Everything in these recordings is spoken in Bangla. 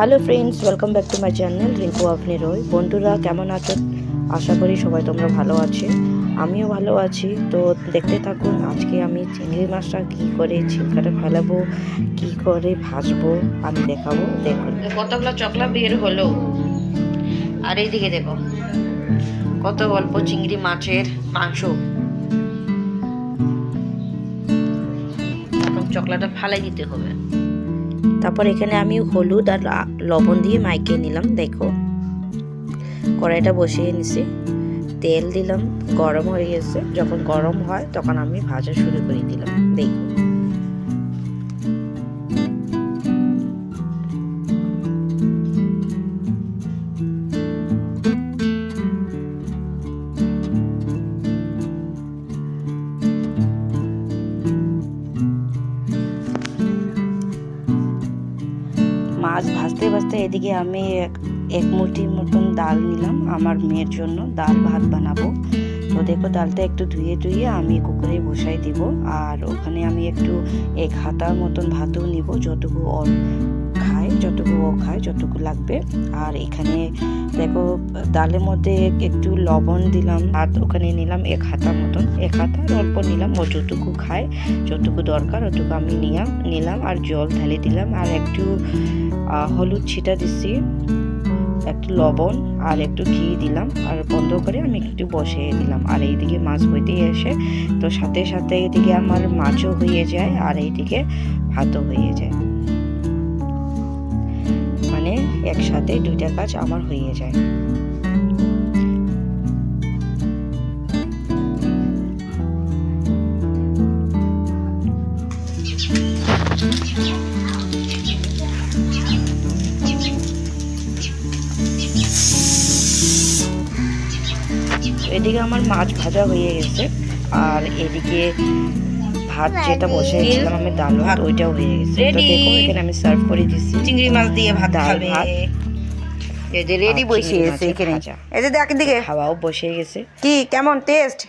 Hello friends, welcome back to my channel Rinku আপনি রয়। বন্ধুরা কেমন আছো? আশা করি সবাই তোমরা ভালো আছো, আমিও ভালো আছি। তো দেখতে থাকুন, আজকে আমি চিংড়ি মাছটা কী করে ছিলকাটা ফেলাবো, কী করে ভাজবো আমি দেখাবো। দেখুন কতগুলো চকলা বের হলো, আর এইদিকে দেখো কত অল্প চিংড়ি মাছের মাংস। এখন চকলাটা ফালাই দিতে হবে। তারপর এখানে আমি হলুদ আর লবণ দিয়ে মাইকে নিলাম। দেখো কড়াইটা বসিয়ে নিছি, তেল দিলাম, গরম হয়ে গেছে। যখন গরম হয় তখন আমি ভাজা শুরু করে দিলাম। দেখো মাছ ভাজতে ভাজতে এদিকে আমি এক মুঠির মতন ডাল নিলাম, আমার মেয়ের জন্য ডাল ভাত বানাবো। তো দেখো ডালটা একটু ধুয়ে আমি কুকারে বসাই দিব। আর ওখানে আমি একটু এক হাতার মতন ভাতও নিব, যতটুকু ও খায় যতটুকু লাগবে। আর এখানে দেখো ডালের মধ্যে একটু লবণ দিলাম, আর ওখানে নিলাম এক হাতার মতন, এক হাতার অল্প নিলাম। ও যতটুকু খায়, যতটুকু দরকার অতটুকু আমি নিলাম। আর জল ঢেলে দিলাম, আর একটু হলুদ ছিটা দিচ্ছি, একটু লবণ আর একটু ঘি দিলাম। আর বন্ধ করে আমি একটু বসিয়ে দিলাম। আর এইদিকে মাছ হইতে এসে তো সাথে সাথে এদিকে আমার মাছও হয়ে যায় আর এইদিকে ভাতও হয়ে যায়, মানে একসাথে দুইটা কাজ আমার হয়ে যায়। এদিকে আমার মাছ ভাজা হয়ে গেছে, আর এদিকে ভাত যেটা বসিয়েছিলাম আমি ডাল ভাত, ওইটাও হয়ে গেছে। তো দেখো এখানে আমি সার্ভ করে দিচ্ছি, চিংড়ি মাছ দিয়ে ভাত খাবে। এই যে রেডি বসে গেছে এখানে, এই যে দেখ দিকে খাওয়াও বসে গেছে। কি কেমন টেস্ট?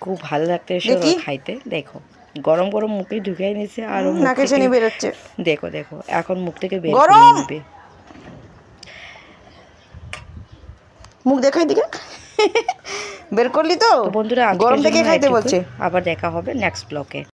খুব ভালো লাগতেছে খাইতে। দেখো গরম গরম মুখে ঢুকে নিছে, আর নাকে শুনি বের হচ্ছে। দেখো এখন মুখ থেকে বের করে নেবে। মুখ দেখাই দিকে বের করলি তো বন্ধুরা, গরম থেকে খাইতে বলছে। আবার দেখা হবে নেক্সট ব্লগে।